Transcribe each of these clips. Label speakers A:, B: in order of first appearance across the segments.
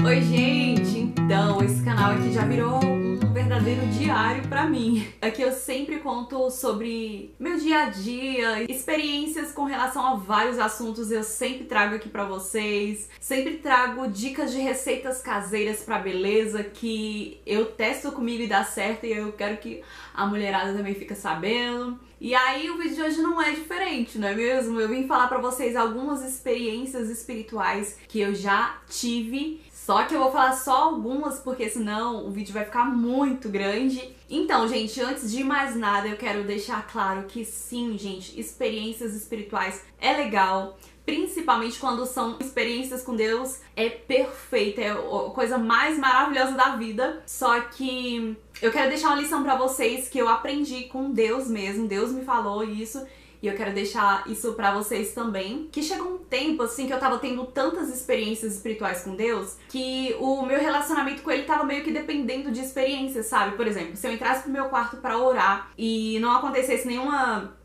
A: Oi, gente! Então, esse canal aqui já virou um verdadeiro diário pra mim. Aqui eu sempre conto sobre meu dia a dia, experiências com relação a vários assuntos, eu sempre trago aqui pra vocês. Sempre trago dicas de receitas caseiras pra beleza que eu testo comigo e dá certo, e eu quero que a mulherada também fique sabendo. E aí o vídeo de hoje não é diferente, não é mesmo? Eu vim falar pra vocês algumas experiências espirituais que eu já tive. Só que eu vou falar só algumas, porque senão o vídeo vai ficar muito grande. Então, gente, antes de mais nada, eu quero deixar claro que sim, gente, experiências espirituais é legal. Principalmente quando são experiências com Deus, é perfeita, é a coisa mais maravilhosa da vida. Só que eu quero deixar uma lição pra vocês que eu aprendi com Deus mesmo. Deus me falou isso. E eu quero deixar isso pra vocês também. Que chegou um tempo, assim, que eu tava tendo tantas experiências espirituais com Deus, que o meu relacionamento com Ele tava meio que dependendo de experiências, sabe? Por exemplo, se eu entrasse pro meu quarto pra orar e não acontecesse nenhuma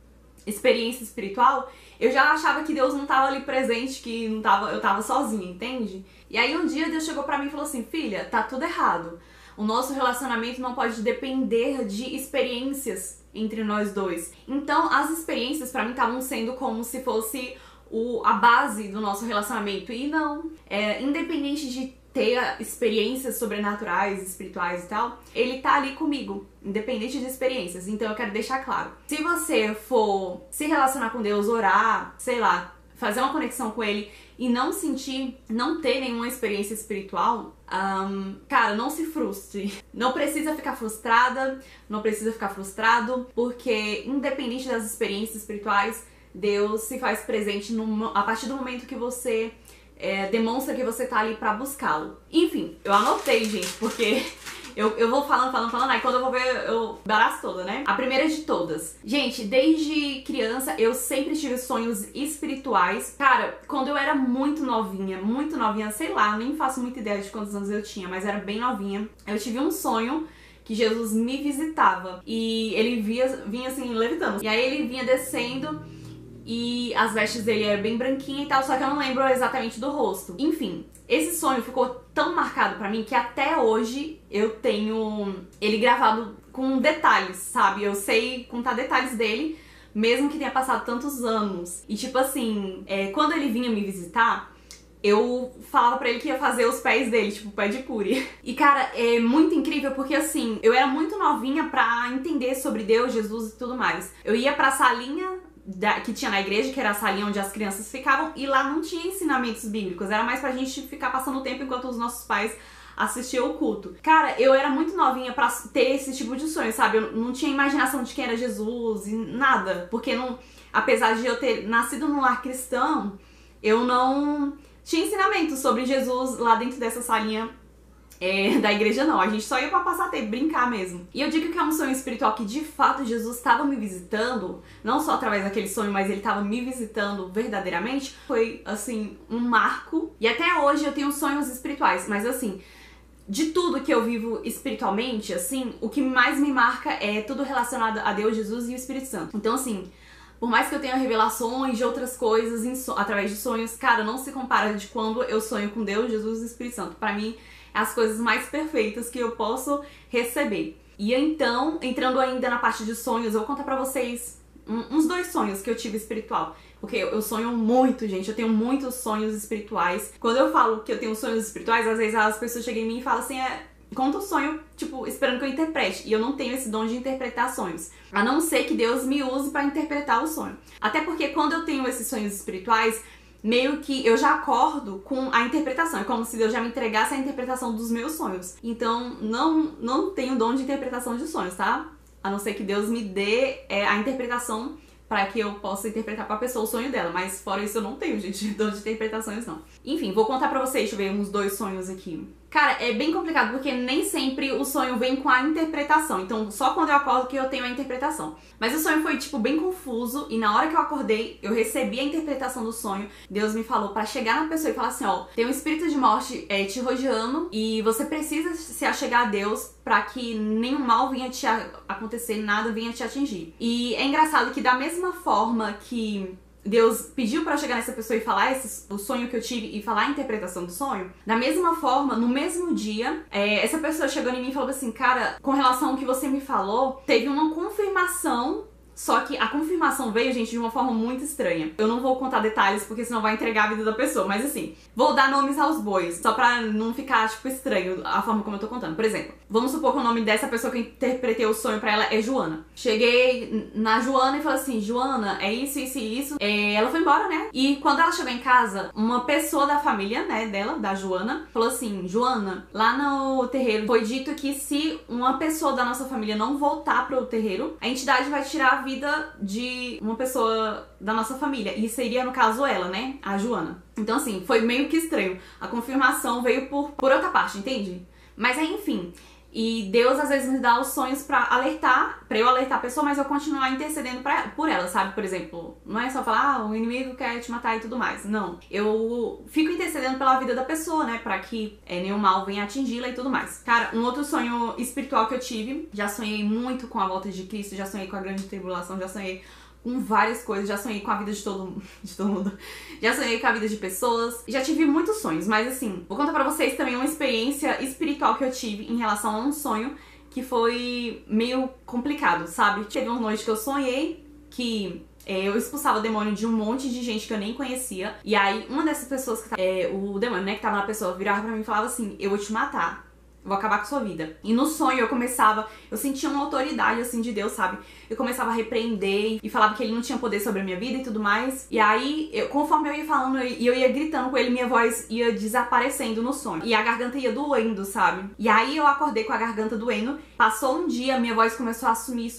A: experiência espiritual, eu já achava que Deus não tava ali presente, que não tava, eu tava sozinha, entende? E aí um dia Deus chegou pra mim e falou assim: filha, tá tudo errado. O nosso relacionamento não pode depender de experiências entre nós dois. Então, as experiências pra mim estavam sendo como se fosse a base do nosso relacionamento. E não, independente de ter experiências sobrenaturais, espirituais e tal, ele tá ali comigo, independente de experiências. Então eu quero deixar claro. Se você for se relacionar com Deus, orar, sei lá, fazer uma conexão com Ele e não sentir, não ter nenhuma experiência espiritual, cara, não se frustre. Não precisa ficar frustrada, não precisa ficar frustrado, porque independente das experiências espirituais, Deus se faz presente a partir do momento que você demonstra que você tá ali pra buscá-lo. Enfim, eu anotei, gente, porque eu vou falando, aí quando eu vou ver, eu baraço toda, né? A primeira de todas. Gente, desde criança, eu sempre tive sonhos espirituais. Cara, quando eu era muito novinha, sei lá, nem faço muita ideia de quantos anos eu tinha, mas era bem novinha, eu tive um sonho que Jesus me visitava. E ele vinha assim, levitando. E aí ele vinha descendo e as vestes dele eram bem branquinhas e tal, só que eu não lembro exatamente do rosto. Enfim, esse sonho ficou tão marcado pra mim que até hoje eu tenho ele gravado com detalhes, sabe? Eu sei contar detalhes dele, mesmo que tenha passado tantos anos. E tipo assim, quando ele vinha me visitar, eu falava pra ele que ia fazer os pés dele, tipo pé de cure. E cara, é muito incrível porque assim, eu era muito novinha pra entender sobre Deus, Jesus e tudo mais. Eu ia pra salinha que tinha na igreja, que era a salinha onde as crianças ficavam, e lá não tinha ensinamentos bíblicos, era mais pra gente ficar passando o tempo enquanto os nossos pais assistiam o culto. Cara, eu era muito novinha pra ter esse tipo de sonho, sabe? Eu não tinha imaginação de quem era Jesus e nada, porque não, apesar de eu ter nascido num lar cristão, eu não tinha ensinamento sobre Jesus lá dentro dessa salinha da igreja não, a gente só ia pra passar tempo, brincar mesmo. E eu digo que é um sonho espiritual que de fato Jesus estava me visitando, não só através daquele sonho, mas ele estava me visitando verdadeiramente. Foi assim, um marco. E até hoje eu tenho sonhos espirituais, mas assim, de tudo que eu vivo espiritualmente, assim, o que mais me marca é tudo relacionado a Deus, Jesus e o Espírito Santo. Então assim, por mais que eu tenha revelações de outras coisas através de sonhos, cara, não se compara de quando eu sonho com Deus, Jesus e o Espírito Santo. Pra mim, as coisas mais perfeitas que eu posso receber. E então, entrando ainda na parte de sonhos, eu vou contar pra vocês uns 2 sonhos que eu tive espiritual. Porque eu sonho muito, gente, eu tenho muitos sonhos espirituais. Quando eu falo que eu tenho sonhos espirituais, às vezes as pessoas chegam em mim e falam assim, conta o sonho, tipo, esperando que eu interprete. E eu não tenho esse dom de interpretar sonhos. A não ser que Deus me use pra interpretar o sonho. Até porque quando eu tenho esses sonhos espirituais, meio que eu já acordo com a interpretação. É como se Deus já me entregasse a interpretação dos meus sonhos. Então, não tenho dom de interpretação de sonhos, tá? A não ser que Deus me dê a interpretação pra que eu possa interpretar pra pessoa o sonho dela. Mas fora isso eu não tenho, gente, dom de interpretações não. Enfim, vou contar pra vocês, deixa eu ver uns 2 sonhos aqui. Cara, é bem complicado porque nem sempre o sonho vem com a interpretação. Então, só quando eu acordo que eu tenho a interpretação. Mas o sonho foi, tipo, bem confuso. E na hora que eu acordei, eu recebi a interpretação do sonho. Deus me falou pra chegar na pessoa e falar assim, ó, tem um espírito de morte te rodeando e você precisa se achegar a Deus pra que nenhum mal venha te acontecer, nada venha te atingir. E é engraçado que da mesma forma que Deus pediu pra eu chegar nessa pessoa e falar o sonho que eu tive e falar a interpretação do sonho, da mesma forma, no mesmo dia, essa pessoa chegou em mim e falou assim, cara, com relação ao que você me falou, teve uma confirmação. Só que a confirmação veio, gente, de uma forma muito estranha. Eu não vou contar detalhes, porque senão vai entregar a vida da pessoa. Mas assim, vou dar nomes aos bois, só pra não ficar, tipo, estranho a forma como eu tô contando. Por exemplo, vamos supor que o nome dessa pessoa que eu interpretei o sonho pra ela é Joana. Cheguei na Joana e falei assim, Joana, é isso, isso e isso. Ela foi embora, né? E quando ela chegou em casa, uma pessoa da família, né, dela, da Joana, falou assim, Joana, lá no terreiro foi dito que se uma pessoa da nossa família não voltar pro terreiro, a entidade vai tirar a vida de uma pessoa da nossa família. E seria, no caso, ela, né? A Joana. Então, assim, foi meio que estranho. A confirmação veio por outra parte, entende? Mas aí, enfim. E Deus, às vezes, me dá os sonhos pra eu alertar a pessoa, mas eu continuar intercedendo por ela, sabe? Por exemplo, não é só falar, o inimigo quer te matar e tudo mais. Não. Eu fico intercedendo pela vida da pessoa, né? Pra que nenhum mal venha atingi-la e tudo mais. Cara, um outro sonho espiritual que eu tive, já sonhei muito com a volta de Cristo, já sonhei com a grande tribulação, já sonhei com várias coisas, já sonhei com a vida de todo mundo, já sonhei com a vida de pessoas, já tive muitos sonhos, mas assim, vou contar pra vocês também uma experiência espiritual que eu tive em relação a um sonho que foi meio complicado, sabe? Teve uma noite que eu sonhei que eu expulsava o demônio de um monte de gente que eu nem conhecia, e aí uma dessas pessoas que o demônio, né, que tava na pessoa, virava pra mim e falava assim, eu vou te matar. Vou acabar com sua vida. E no sonho eu sentia uma autoridade, assim, de Deus, sabe? Eu começava a repreender e falava que ele não tinha poder sobre a minha vida e tudo mais. E aí, conforme eu ia falando e eu ia gritando com ele, minha voz ia desaparecendo no sonho. E a garganta ia doendo, sabe? E aí eu acordei com a garganta doendo. Passou um dia, minha voz começou a sumir.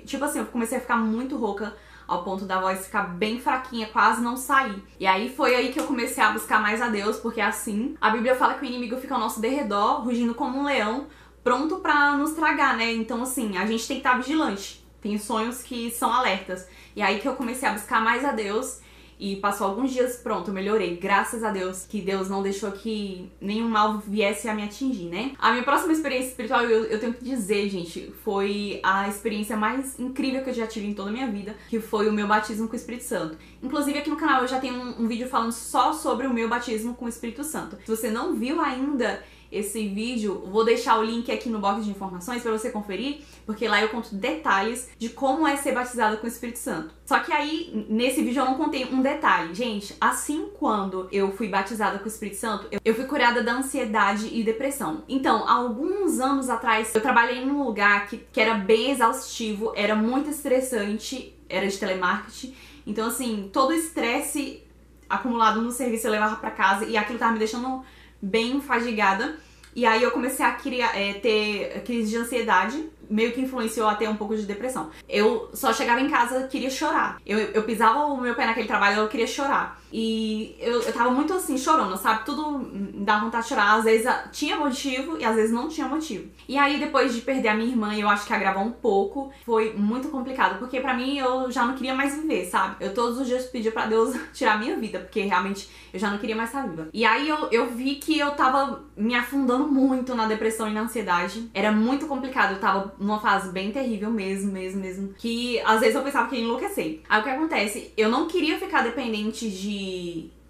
A: Tipo assim, eu comecei a ficar muito rouca, ao ponto da voz ficar bem fraquinha, quase não sair. E aí foi aí que eu comecei a buscar mais a Deus, porque assim, a Bíblia fala que o inimigo fica ao nosso derredor, rugindo como um leão, pronto pra nos tragar, né? Então assim, a gente tem que estar vigilante. Tem sonhos que são alertas. E aí que eu comecei a buscar mais a Deus. E passou alguns dias, pronto, eu melhorei. Graças a Deus, que Deus não deixou que nenhum mal viesse a me atingir, né? A minha próxima experiência espiritual, eu tenho que dizer, gente, foi a experiência mais incrível que eu já tive em toda a minha vida, que foi o meu batismo com o Espírito Santo. Inclusive, aqui no canal eu já tenho um vídeo falando só sobre o meu batismo com o Espírito Santo. Se você não viu ainda esse vídeo, vou deixar o link aqui no box de informações pra você conferir, porque lá eu conto detalhes de como é ser batizada com o Espírito Santo. Só que aí, nesse vídeo eu não contei um detalhe. Gente, assim quando eu fui batizada com o Espírito Santo, eu fui curada da ansiedade e depressão. Então, há alguns anos atrás, eu trabalhei num lugar que era bem exaustivo, era muito estressante, era de telemarketing. Então, assim, todo o estresse acumulado no serviço eu levava pra casa e aquilo tava me deixando bem fadigada. E aí eu comecei a ter crise de ansiedade, meio que influenciou até um pouco de depressão. Eu só chegava em casa, queria chorar. Eu pisava o meu pé naquele trabalho, eu queria chorar. E eu tava muito assim, chorando, sabe? Tudo me dava vontade de chorar. Às vezes tinha motivo e às vezes não tinha motivo. E aí depois de perder a minha irmã, eu acho que agravou um pouco. Foi muito complicado, porque pra mim eu já não queria mais viver, sabe? Eu todos os dias pedia pra Deus tirar a minha vida, porque realmente eu já não queria mais estar viva. E aí eu vi que eu tava me afundando muito na depressão e na ansiedade. Era muito complicado, eu tava numa fase bem terrível mesmo, que às vezes eu pensava que ia enlouquecer. Aí o que acontece? Eu não queria ficar dependente de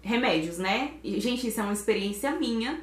A: remédios, né? E, gente, isso é uma experiência minha.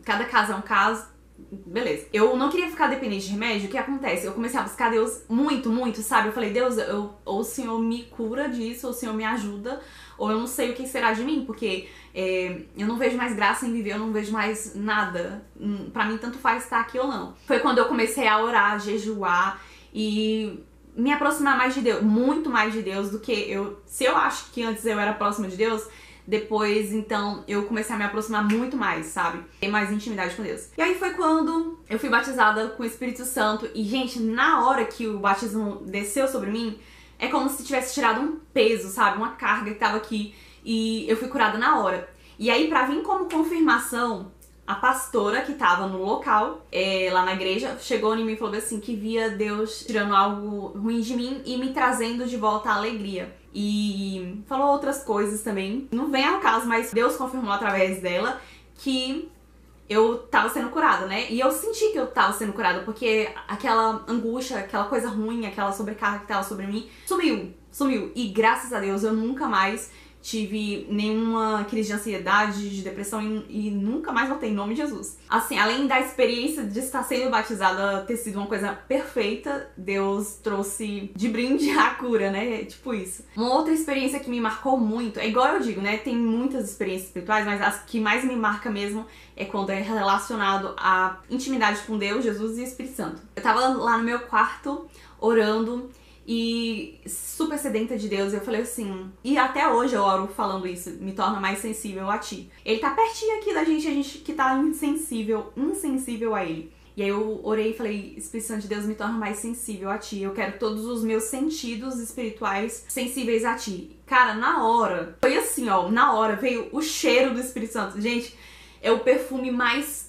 A: Cada caso é um caso. Beleza. Eu não queria ficar dependente de remédio. O que acontece? Eu comecei a buscar Deus muito, sabe? Eu falei, Deus, ou o Senhor me cura disso, ou o Senhor me ajuda, ou eu não sei o que será de mim, porque eu não vejo mais graça em viver, eu não vejo mais nada. Pra mim, tanto faz estar aqui ou não. Foi quando eu comecei a orar, a jejuar e me aproximar mais de Deus, muito mais de Deus do que eu... Se eu acho que antes eu era próxima de Deus, depois, então, eu comecei a me aproximar muito mais, sabe? Ter mais intimidade com Deus. E aí foi quando eu fui batizada com o Espírito Santo. E, gente, na hora que o batismo desceu sobre mim, é como se tivesse tirado um peso, sabe? Uma carga que tava aqui. E eu fui curada na hora. E aí, pra vir como confirmação, a pastora que tava no local, lá na igreja, chegou em mim e falou assim, que via Deus tirando algo ruim de mim e me trazendo de volta a alegria. E falou outras coisas também, não vem ao caso, mas Deus confirmou através dela que eu tava sendo curada, né? E eu senti que eu tava sendo curada, porque aquela angústia, aquela coisa ruim, aquela sobrecarga que tava sobre mim, sumiu. E graças a Deus eu nunca mais tive nenhuma crise de ansiedade, de depressão e nunca mais voltei, em nome de Jesus. Assim, além da experiência de estar sendo batizada ter sido uma coisa perfeita, Deus trouxe de brinde a cura, né? Tipo isso. Uma outra experiência que me marcou muito, é igual eu digo, né? Tem muitas experiências espirituais, mas as que mais me marca mesmo é quando é relacionado à intimidade com Deus, Jesus e Espírito Santo. Eu tava lá no meu quarto, orando, e super sedenta de Deus, eu falei assim, e até hoje eu oro falando isso, me torna mais sensível a ti. Ele tá pertinho aqui da gente, a gente que tá insensível a ele. E aí eu orei e falei, Espírito Santo de Deus, me torna mais sensível a ti. Eu quero todos os meus sentidos espirituais sensíveis a ti. Cara, na hora, foi assim, ó, na hora veio o cheiro do Espírito Santo. Gente, é o perfume mais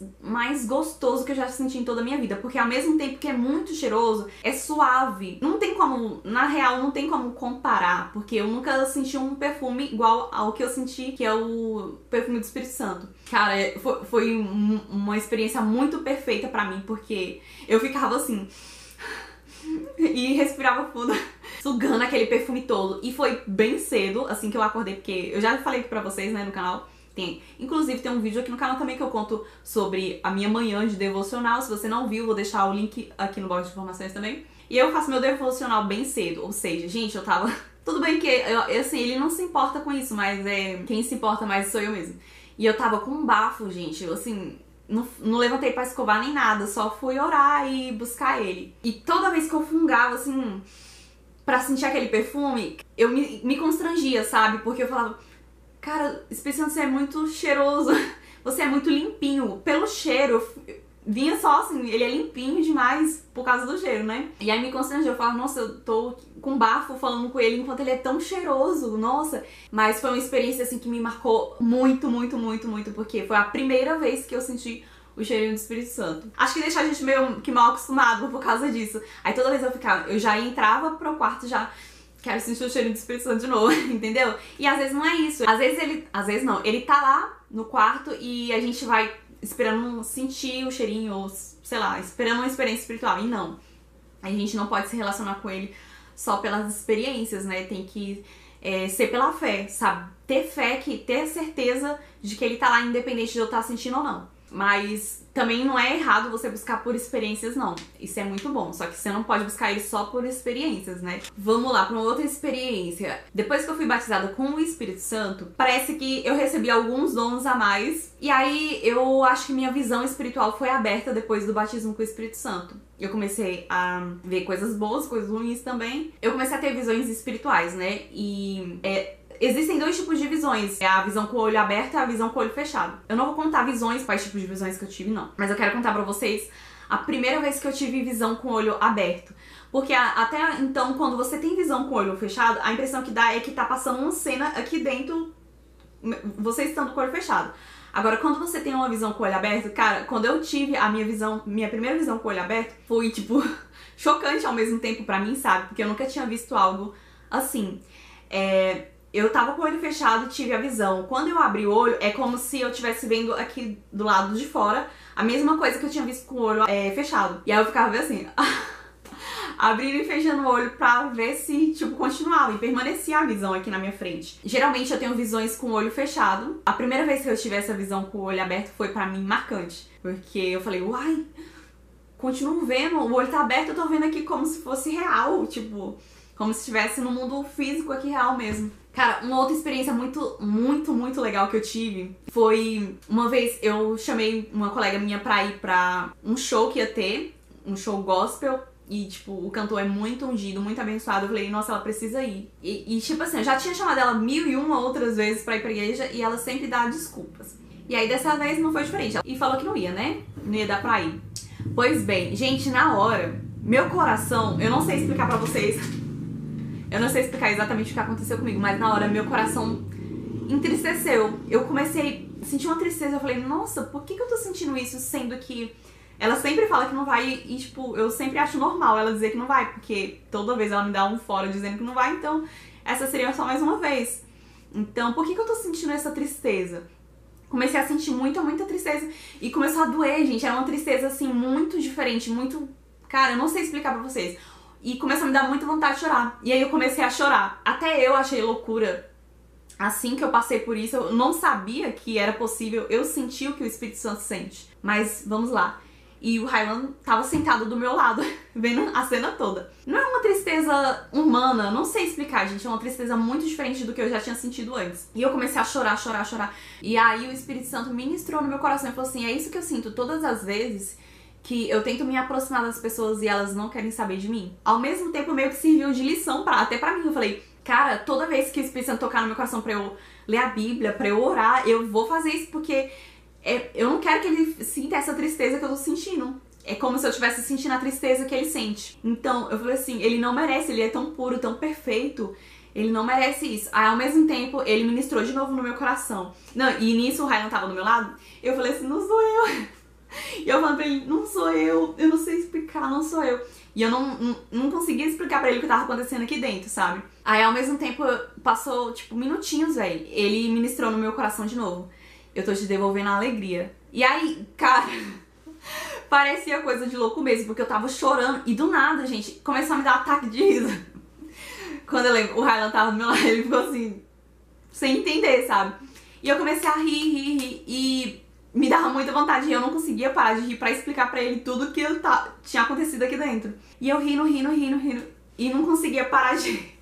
A: gostoso que eu já senti em toda a minha vida. Porque ao mesmo tempo que é muito cheiroso, é suave. Não tem como, na real, não tem como comparar. Porque eu nunca senti um perfume igual ao que eu senti, que é o perfume do Espírito Santo. Cara, foi uma experiência muito perfeita pra mim. Porque eu ficava assim e respirava fundo, sugando aquele perfume todo. E foi bem cedo, assim que eu acordei. Porque eu já falei pra vocês, né, no canal. Inclusive tem um vídeo aqui no canal também que eu conto sobre a minha manhã de devocional. Se você não viu, vou deixar o link aqui no box de informações também. E eu faço meu devocional bem cedo, ou seja, gente, eu tava... Tudo bem que, assim, ele não se importa com isso, mas quem se importa mais sou eu mesmo. E eu tava com um bafo, gente, eu, assim... Não levantei pra escovar nem nada, só fui orar e buscar ele. E toda vez que eu fungava, assim, pra sentir aquele perfume, eu me constrangia, sabe? Porque eu falava... Cara, Espírito Santo, você é muito cheiroso, você é muito limpinho. Pelo cheiro, vinha só assim, ele é limpinho demais por causa do cheiro, né? E aí me constrangeu, eu falava, nossa, eu tô com bafo falando com ele enquanto ele é tão cheiroso, nossa. Mas foi uma experiência assim que me marcou muito, porque foi a primeira vez que eu senti o cheirinho do Espírito Santo. Acho que deixa a gente meio que mal acostumado por causa disso. Aí toda vez eu já entrava pro quarto, já... Quero sentir o cheirinho do Espírito Santo de novo, entendeu? E às vezes não é isso. Às vezes não. Ele tá lá no quarto e a gente vai esperando sentir o cheirinho, ou sei lá, esperando uma experiência espiritual. E não. A gente não pode se relacionar com ele só pelas experiências, né? Tem que ser pela fé, sabe? Ter fé, ter certeza de que ele tá lá independente de eu estar sentindo ou não. Mas também não é errado você buscar por experiências, não. Isso é muito bom, só que você não pode buscar ele só por experiências, né? Vamos lá para uma outra experiência. Depois que eu fui batizada com o Espírito Santo, parece que eu recebi alguns dons a mais. E aí eu acho que minha visão espiritual foi aberta depois do batismo com o Espírito Santo. Eu comecei a ver coisas boas, coisas ruins também. Eu comecei a ter visões espirituais, né? E existem dois tipos de visões. É a visão com o olho aberto e a visão com o olho fechado. Eu não vou contar visões, quais tipos de visões que eu tive, não. Mas eu quero contar pra vocês a primeira vez que eu tive visão com o olho aberto. Porque até então, quando você tem visão com o olho fechado, a impressão que dá é que tá passando uma cena aqui dentro, você estando com o olho fechado. Agora, quando você tem uma visão com o olho aberto, cara, quando eu tive a minha primeira visão com o olho aberto, foi, tipo, chocante ao mesmo tempo pra mim, sabe? Porque eu nunca tinha visto algo assim. Eu tava com o olho fechado e tive a visão. Quando eu abri o olho, é como se eu estivesse vendo aqui do lado de fora a mesma coisa que eu tinha visto com o olho fechado. E aí eu ficava assim, abrindo e fechando o olho pra ver se, tipo, continuava e permanecia a visão aqui na minha frente. Geralmente eu tenho visões com o olho fechado. A primeira vez que eu tive essa visão com o olho aberto foi pra mim marcante. Porque eu falei, uai, continuo vendo, o olho tá aberto, eu tô vendo aqui como se fosse real, tipo... Como se estivesse no mundo físico aqui real mesmo. Cara, uma outra experiência muito legal que eu tive foi... Uma vez eu chamei uma colega minha pra ir pra um show que ia ter. Um show gospel. E, tipo, o cantor é muito ungido, muito abençoado. Eu falei, nossa, ela precisa ir. E tipo assim, eu já tinha chamado ela 1001 outras vezes pra ir pra igreja. E ela sempre dá desculpas. E aí, dessa vez, não foi diferente. E falou que não ia, né? Não ia dar pra ir. Pois bem, gente, na hora, meu coração... Eu não sei explicar pra vocês... Eu não sei explicar exatamente o que aconteceu comigo, mas na hora meu coração entristeceu. Eu comecei a sentir uma tristeza, eu falei, nossa, por que eu tô sentindo isso, sendo que ela sempre fala que não vai e, tipo, eu sempre acho normal ela dizer que não vai, porque toda vez ela me dá um fora dizendo que não vai, então essa seria só mais uma vez. Então, por que eu tô sentindo essa tristeza? comecei a sentir muita tristeza. E começou a doer, gente. Era uma tristeza, assim, muito diferente, muito... Cara, eu não sei explicar pra vocês. E começou a me dar muita vontade de chorar. E aí eu comecei a chorar. Até eu achei loucura. Assim que eu passei por isso, eu não sabia que era possível eu sentir o que o Espírito Santo sente. Mas vamos lá. E o Rylan tava sentado do meu lado, vendo a cena toda. Não é uma tristeza humana, não sei explicar, gente. É uma tristeza muito diferente do que eu já tinha sentido antes. E eu comecei a chorar. E aí o Espírito Santo ministrou no meu coração e falou assim: é isso que eu sinto todas as vezes que eu tento me aproximar das pessoas e elas não querem saber de mim. Ao mesmo tempo, meio que serviu de lição até pra mim. Eu falei, cara, toda vez que o Espírito Santo tocar no meu coração pra eu ler a Bíblia, pra eu orar, eu vou fazer isso porque eu não quero que ele sinta essa tristeza que eu tô sentindo. É como se eu estivesse sentindo a tristeza que ele sente. Então, eu falei assim, ele não merece, ele é tão puro, tão perfeito, ele não merece isso. Aí, ao mesmo tempo, ele ministrou de novo no meu coração. Não, e nisso o Rylan tava do meu lado, eu falei assim, não sou eu. E eu falei pra ele, não sou eu não sei explicar, não sou eu. E eu não conseguia explicar pra ele o que tava acontecendo aqui dentro, sabe? Aí, ao mesmo tempo, passou, tipo, minutinhos, velho. Ele ministrou no meu coração de novo. Eu tô te devolvendo a alegria. E aí, cara, parecia coisa de louco mesmo, porque eu tava chorando. E do nada, gente, começou a me dar um ataque de riso. Quando eu lembro, o Rylan tava do meu lado, ele ficou assim, sem entender, sabe? E eu comecei a rir. E me dava muita vontade de rir. Eu não conseguia parar de rir pra explicar pra ele tudo que tinha acontecido aqui dentro. E eu rindo. E não conseguia parar de rir.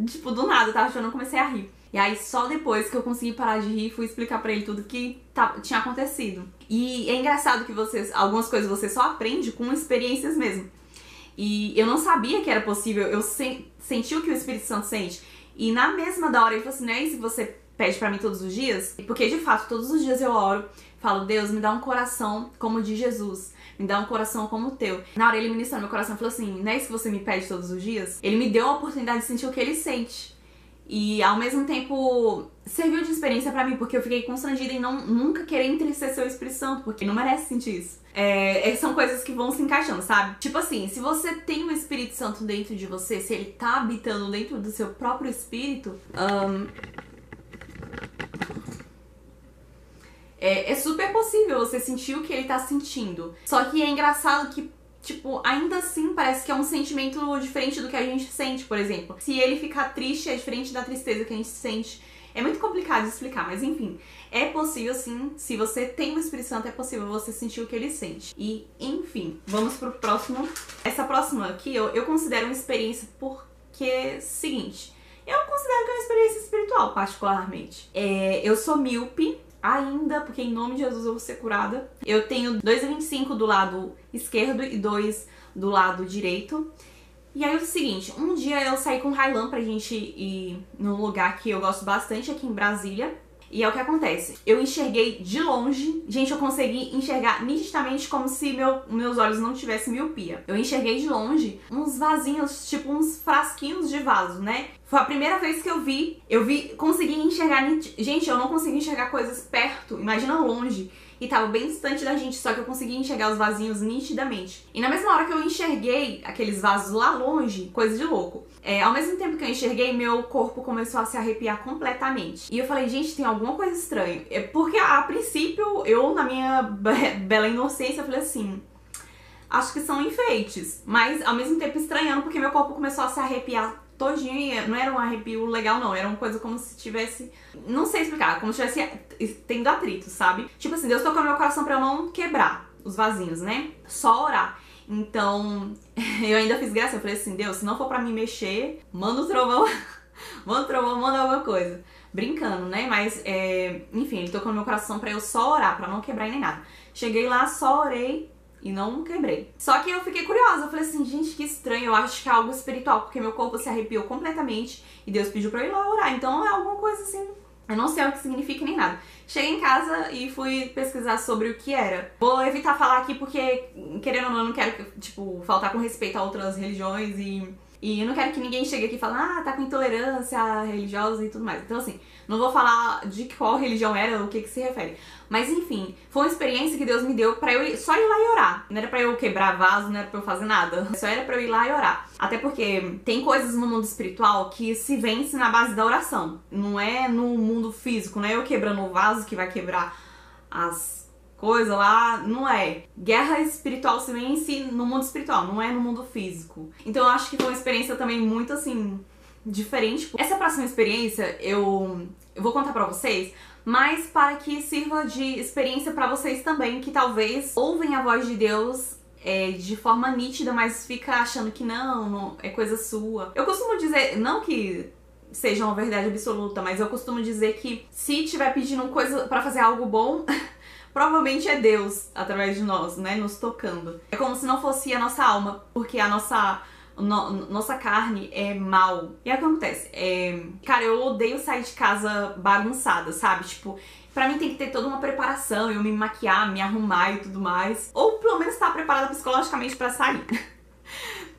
A: Tipo, do nada, eu tava chorando, eu comecei a rir. E aí, só depois que eu consegui parar de rir, fui explicar pra ele tudo que tinha acontecido. E é engraçado que algumas coisas você só aprende com experiências mesmo. E eu não sabia que era possível, eu senti o que o Espírito Santo sente. E na mesma da hora, ele falou assim, não é isso que você pede pra mim todos os dias? Porque, de fato, todos os dias eu oro, falo, Deus, me dá um coração como o de Jesus. Me dá um coração como o teu. Na hora ele ministrou no meu coração e falou assim, não é isso que você me pede todos os dias? Ele me deu a oportunidade de sentir o que ele sente. E ao mesmo tempo serviu de experiência pra mim, porque eu fiquei constrangida em nunca querer entristecer o Espírito Santo, porque não merece sentir isso. São coisas que vão se encaixando, sabe? Tipo assim, se você tem o Espírito Santo dentro de você, se ele tá habitando dentro do seu próprio espírito, é super possível você sentir o que ele tá sentindo. Só que é engraçado que, tipo, ainda assim parece que é um sentimento diferente do que a gente sente, por exemplo. Se ele ficar triste, é diferente da tristeza que a gente sente. É muito complicado de explicar, mas enfim. É possível sim, se você tem o Espírito Santo, é possível você sentir o que ele sente. E, enfim, vamos pro próximo. Essa próxima aqui, eu considero uma experiência porque, seguinte, eu considero que é uma experiência espiritual, particularmente. Eu sou míope ainda, porque em nome de Jesus eu vou ser curada. Eu tenho 2,25 do lado esquerdo e 2 do lado direito. E aí é o seguinte, um dia eu saí com o Rylan pra gente ir num lugar que eu gosto bastante aqui em Brasília. E é o que acontece, eu enxerguei de longe, gente, eu consegui enxergar nitidamente como se meus olhos não tivessem miopia. Eu enxerguei de longe uns vasinhos, tipo uns frasquinhos de vaso, né? Foi a primeira vez que eu vi, consegui enxergar, gente, eu não consegui enxergar coisas perto, imagina longe. E tava bem distante da gente, só que eu consegui enxergar os vasinhos nitidamente. E na mesma hora que eu enxerguei aqueles vasos lá longe, coisa de louco, ao mesmo tempo que eu enxerguei, meu corpo começou a se arrepiar completamente. E eu falei, gente, tem alguma coisa estranha. Porque a princípio, eu na minha bela inocência, falei assim, acho que são enfeites. Mas ao mesmo tempo estranhando, porque meu corpo começou a se arrepiar todinho, e não era um arrepio legal não, era uma coisa como se tivesse, não sei explicar, como se tivesse tendo atrito, sabe? Tipo assim, Deus tocou no meu coração pra eu não quebrar os vasinhos, né? Só orar. Então, eu ainda fiz graça, eu falei assim, Deus, se não for pra me mexer, manda o trovão, manda alguma coisa. Brincando, né? Mas, enfim, ele tocou no meu coração pra eu só orar, pra não quebrar nem nada. Cheguei lá, só orei, e não quebrei. Só que eu fiquei curiosa, eu falei assim, gente, que estranho, eu acho que é algo espiritual, porque meu corpo se arrepiou completamente e Deus pediu pra eu ir lá orar, então é alguma coisa assim, eu não sei o que significa nem nada. Cheguei em casa e fui pesquisar sobre o que era. Vou evitar falar aqui porque, querendo ou não, eu não quero, tipo, faltar com respeito a outras religiões e E eu não quero que ninguém chegue aqui e fale, ah, tá com intolerância religiosa e tudo mais. Então, assim, não vou falar de qual religião era, o que se refere. Mas, enfim, foi uma experiência que Deus me deu pra eu só ir lá e orar. Não era pra eu quebrar vaso, não era pra eu fazer nada. Só era pra eu ir lá e orar. Até porque tem coisas no mundo espiritual que se vence na base da oração. Não é no mundo físico, não é eu quebrando o vaso que vai quebrar as coisas lá, não é. Guerra espiritual se vence no mundo espiritual, não é no mundo físico. Então eu acho que foi uma experiência também muito, assim, diferente. Essa próxima experiência eu vou contar pra vocês, mas para que sirva de experiência pra vocês também, que talvez ouvem a voz de Deus de forma nítida, mas fica achando que não é coisa sua. Eu costumo dizer, não que seja uma verdade absoluta, mas eu costumo dizer que se tiver pedindo coisa pra fazer algo bom, provavelmente é Deus através de nós, né, nos tocando. É como se não fosse a nossa alma, porque a nossa carne é mal. E aí o que acontece? Cara, eu odeio sair de casa bagunçada, sabe? Tipo, pra mim tem que ter toda uma preparação, eu me maquiar, me arrumar e tudo mais. Ou pelo menos estar preparada psicologicamente pra sair.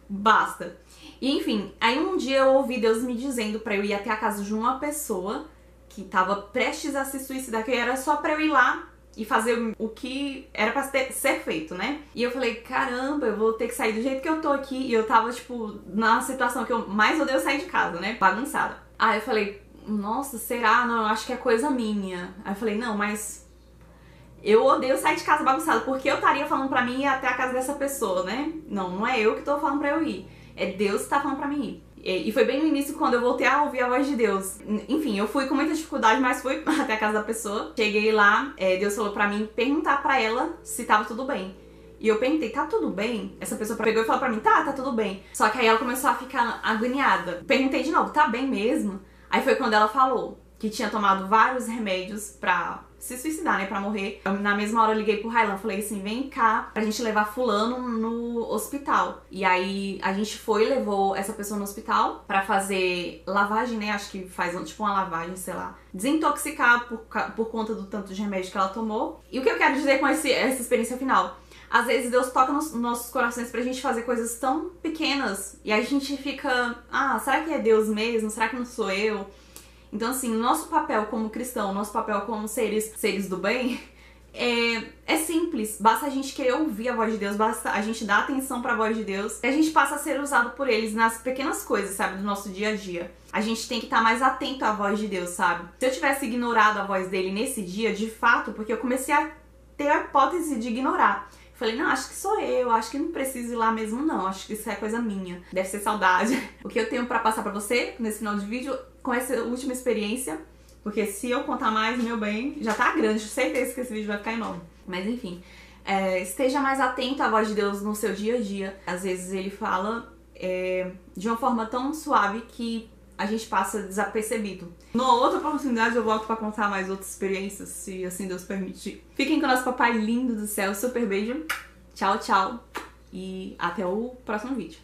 A: Basta. E enfim, aí um dia eu ouvi Deus me dizendo pra eu ir até a casa de uma pessoa que tava prestes a se suicidar, que era só pra eu ir lá e fazer o que era pra ser feito, né? E eu falei, caramba, eu vou ter que sair do jeito que eu tô aqui. E eu tava, tipo, na situação que eu mais odeio sair de casa, né? Bagunçada. Aí eu falei, nossa, será? Não, eu acho que é coisa minha. Aí eu falei, não, mas eu odeio sair de casa bagunçada, porque eu estaria falando pra mim ir até a casa dessa pessoa, né? Não é eu que tô falando pra eu ir. É Deus que tá falando pra mim ir. E foi bem no início quando eu voltei a ouvir a voz de Deus. Enfim, eu fui com muita dificuldade, mas fui até a casa da pessoa. Cheguei lá, Deus falou pra mim perguntar pra ela se tava tudo bem. E eu perguntei, tá tudo bem? Essa pessoa pegou e falou pra mim, tá tudo bem. Só que aí ela começou a ficar agoniada. Perguntei de novo, tá bem mesmo? Aí foi quando ela falou que tinha tomado vários remédios pra se suicidar, né, pra morrer. Na mesma hora eu liguei pro Railan, falei assim, vem cá pra gente levar fulano no hospital. E aí a gente foi e levou essa pessoa no hospital pra fazer lavagem, né, acho que faz tipo uma lavagem, sei lá. Desintoxicar por conta do tanto de remédio que ela tomou. E o que eu quero dizer com essa experiência final? Às vezes Deus toca nos nossos corações pra gente fazer coisas tão pequenas e a gente fica, será que é Deus mesmo? Será que não sou eu? Então, assim, o nosso papel como cristão, o nosso papel como seres do bem, é simples. Basta a gente querer ouvir a voz de Deus, basta a gente dar atenção pra voz de Deus, e a gente passa a ser usado por eles nas pequenas coisas, sabe, do nosso dia a dia. A gente tem que estar mais atento à voz de Deus, sabe? Se eu tivesse ignorado a voz dele nesse dia, de fato, porque eu comecei a ter a hipótese de ignorar. Falei, não, acho que sou eu, acho que não preciso ir lá mesmo não, acho que isso é coisa minha, deve ser saudade. O que eu tenho pra passar pra você nesse final de vídeo, com essa última experiência, porque se eu contar mais, meu bem, já tá grande, certeza que esse vídeo vai ficar enorme. Mas enfim, esteja mais atento à voz de Deus no seu dia a dia. Às vezes ele fala de uma forma tão suave que a gente passa desapercebido. Numa outra oportunidade eu volto pra contar mais outras experiências, se assim Deus permitir. Fiquem com o nosso papai lindo do céu, super beijo, tchau, tchau, e até o próximo vídeo.